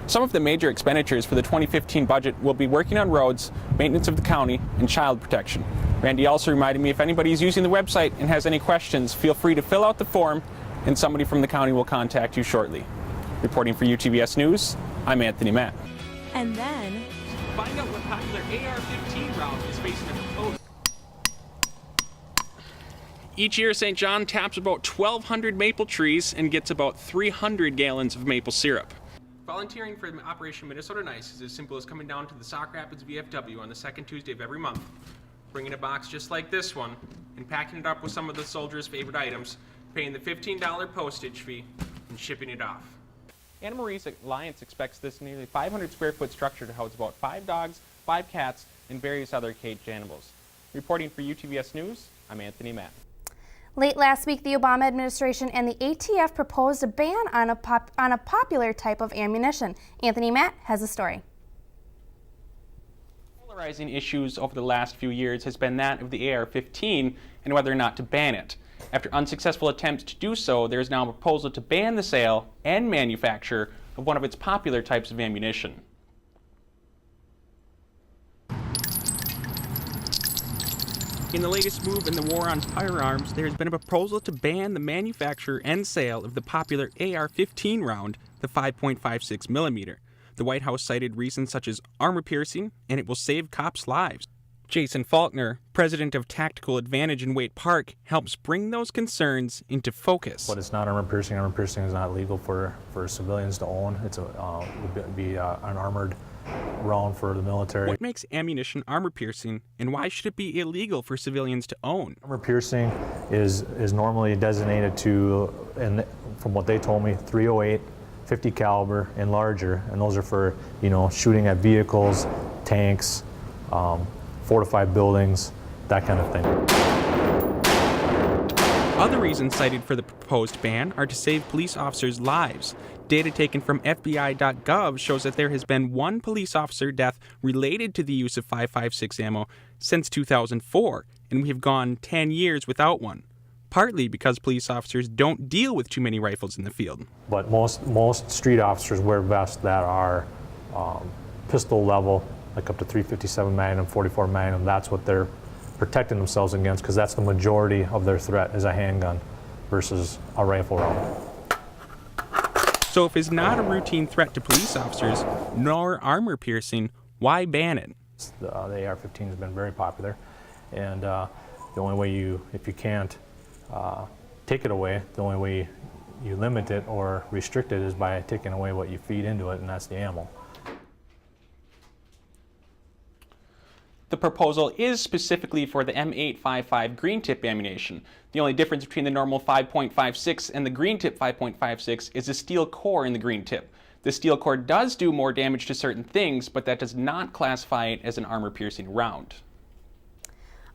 Some of the major expenditures for the 2015 budget will be working on roads, maintenance of the county, and child protection. Randy also reminded me if anybody is using the website and has any questions, feel free to fill out the form and somebody from the county will contact you shortly. Reporting for UTVS News, I'm Anthony Matt. And then, find out what popular AR-15 round is facing a proposal. Each year, St. John taps about 1,200 maple trees and gets about 300 gallons of maple syrup. Volunteering for Operation Minnesota Nice is as simple as coming down to the Sauk Rapids VFW on the second Tuesday of every month, bringing a box just like this one, and packing it up with some of the soldiers' favorite items, paying the $15 postage fee, and shipping it off. Anna Marie's Alliance expects this nearly 500 square foot structure to house about 5 dogs, 5 cats, and various other caged animals. Reporting for UTVS News, I'm Anthony Matt. Late last week, the Obama administration and the ATF proposed a ban on a popular type of ammunition. Anthony Matt has a story. Polarizing issues over the last few years has been that of the AR-15 and whether or not to ban it. After unsuccessful attempts to do so, there is now a proposal to ban the sale and manufacture of one of its popular types of ammunition. In the latest move in the war on firearms, there has been a proposal to ban the manufacture and sale of the popular AR-15 round, the 5.56 millimeter. The White House cited reasons such as armor piercing, and it will save cops' lives. Jason Faulkner, president of Tactical Advantage in Waite Park, helps bring those concerns into focus. But it's not armor piercing. Armor piercing is not legal for civilians to own. It would be an armored round for the military. What makes ammunition armor piercing, and why should it be illegal for civilians to own? Armor piercing is normally designated to, and from what they told me, .308, 50 caliber and larger, and those are for shooting at vehicles, tanks, fortified buildings, that kind of thing. Other reasons cited for the proposed ban are to save police officers' lives. Data taken from FBI.gov shows that there has been one police officer death related to the use of 5.56 ammo since 2004, and we have gone 10 years without one, partly because police officers don't deal with too many rifles in the field. But most street officers wear vests that are pistol level, like up to .357 Magnum, .44 Magnum. That's what they're protecting themselves against, because that's the majority of their threat is a handgun versus a rifle round. So if it's not a routine threat to police officers, nor armor piercing, why ban it? The AR-15 has been very popular, and the only way if you can't take it away, the only way you limit it or restrict it is by taking away what you feed into it, and that's the ammo. The proposal is specifically for the M855 green tip ammunition. The only difference between the normal 5.56 and the green tip 5.56 is the steel core in the green tip. The steel core does do more damage to certain things, but that does not classify it as an armor-piercing round.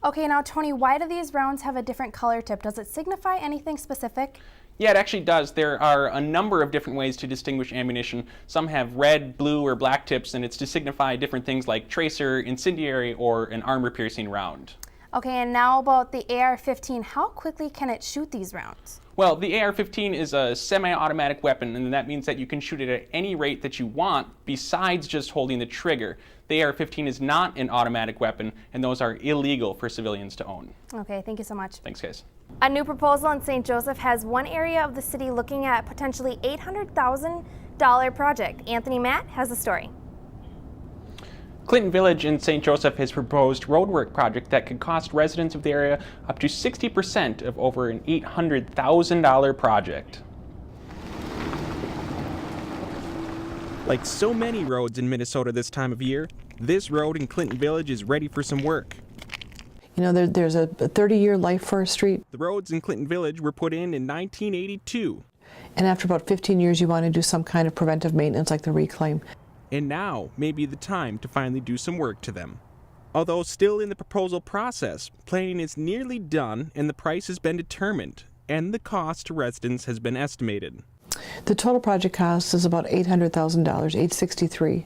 Okay, now Tony, why do these rounds have a different color tip? Does it signify anything specific? Yeah, it actually does. There are a number of different ways to distinguish ammunition. Some have red, blue, or black tips, and it's to signify different things like tracer, incendiary, or an armor-piercing round. Okay, and now about the AR-15. How quickly can it shoot these rounds? Well, the AR-15 is a semi-automatic weapon, and that means that you can shoot it at any rate that you want besides just holding the trigger. The AR-15 is not an automatic weapon, and those are illegal for civilians to own. Okay, thank you so much. Thanks, guys. A new proposal in St. Joseph has one area of the city looking at potentially $800,000 project. Anthony Matt has the story. Clinton Village in St. Joseph has proposed roadwork project that could cost residents of the area up to 60% of over an $800,000 project. Like so many roads in Minnesota this time of year, this road in Clinton Village is ready for some work. You know, there's a 30-year life for a street. The roads in Clinton Village were put in 1982. And after about 15 years, you want to do some kind of preventive maintenance like the reclaim. And now may be the time to finally do some work to them. Although still in the proposal process, planning is nearly done and the price has been determined, and the cost to residents has been estimated. The total project cost is about $800,000, $863,000.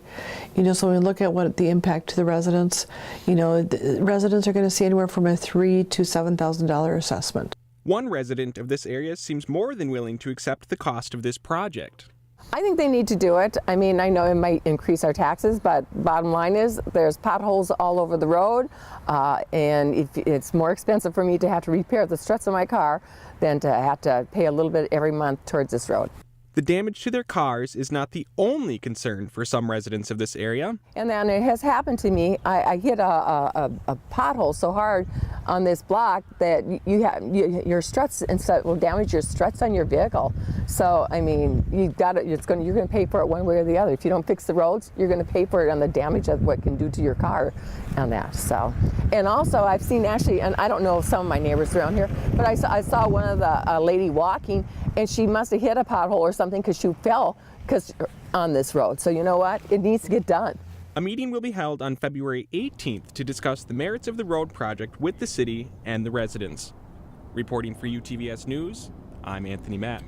You know, so when we look at what the impact to the residents, you know, the residents are going to see anywhere from a $3,000 to $7,000 assessment. One resident of this area seems more than willing to accept the cost of this project. I think they need to do it. I mean, I know it might increase our taxes, but bottom line is there's potholes all over the road, and if it's more expensive for me to have to repair the struts of my car than to have to pay a little bit every month towards this road. The damage to their cars is not the only concern for some residents of this area. And then it has happened to me. I hit a pothole so hard on this block that your struts and stuff will damage your struts on your vehicle. So I mean, you're going to pay for it one way or the other. If you don't fix the roads, you're going to pay for it on the damage of what it can do to your car on that. So, and also I've seen actually, and I don't know some of my neighbors around here, but I saw one of the lady walking, and she must have hit a pothole or something because she fell on this road. So you know what? It needs to get done. A meeting will be held on February 18th to discuss the merits of the road project with the city and the residents. Reporting for UTVS News, I'm Anthony Matt.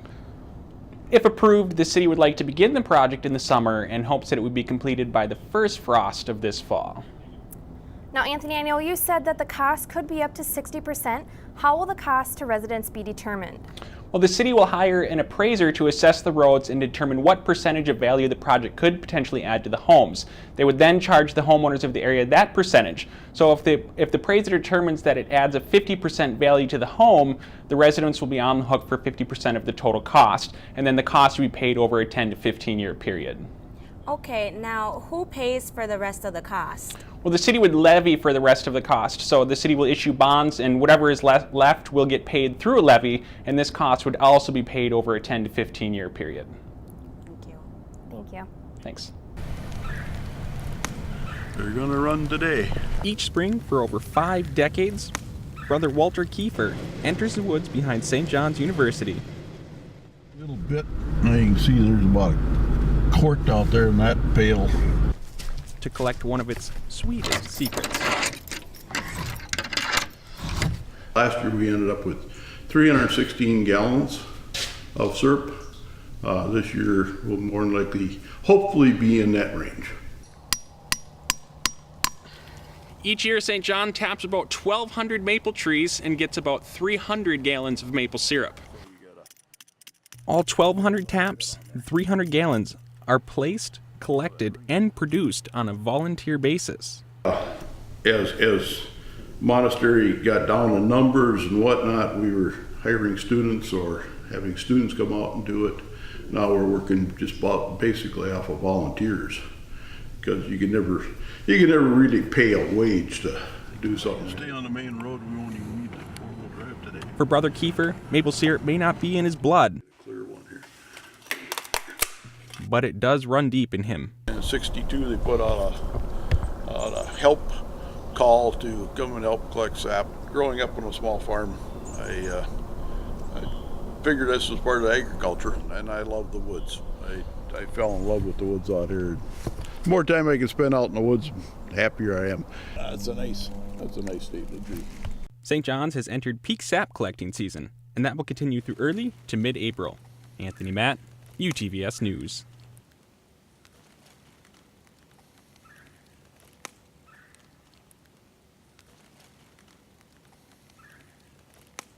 If approved, the city would like to begin the project in the summer and hopes that it would be completed by the first frost of this fall. Now, Anthony, I know you said that the cost could be up to 60%. How will the cost to residents be determined? Well, the city will hire an appraiser to assess the roads and determine what percentage of value the project could potentially add to the homes. They would then charge the homeowners of the area that percentage. So if the appraiser determines that it adds a 50% value to the home, the residents will be on the hook for 50% of the total cost, and then the cost will be paid over a 10 to 15 year period. Okay, now who pays for the rest of the cost? Well, the city would levy for the rest of the cost. So the city will issue bonds, and whatever is left will get paid through a levy, and this cost would also be paid over a 10 to 15 year period. Thank you. Thank you. Thanks. They're gonna run today. Each spring for over 5 decades, Brother Walter Kiefer enters the woods behind St. John's University. A little bit. Now you can see there's about a quart out there in that pail. To collect one of its sweetest secrets. Last year we ended up with 316 gallons of syrup. This year will more than likely, hopefully, be in that range. Each year, St. John taps about 1,200 maple trees and gets about 300 gallons of maple syrup. All 1,200 taps, 300 gallons, are placed, collected, and produced on a volunteer basis. As monastery got down in numbers and whatnot, we were hiring students or having students come out and do it. Now we're working just about basically off of volunteers, because you can never really pay a wage to do something. Stay on the main road. We won't even need the four-wheel drive today. For Brother Kiefer, maple syrup may not be in his blood, Clear one here. but it does run deep in him. In '62, they put out a help call to come and help collect sap. Growing up on a small farm, I figured this was part of agriculture, and I love the woods. I fell in love with the woods out here. The more time I can spend out in the woods, the happier I am. That's a nice statement, too. St. John's has entered peak sap collecting season, and that will continue through early to mid-April. Anthony Matt, UTVS News.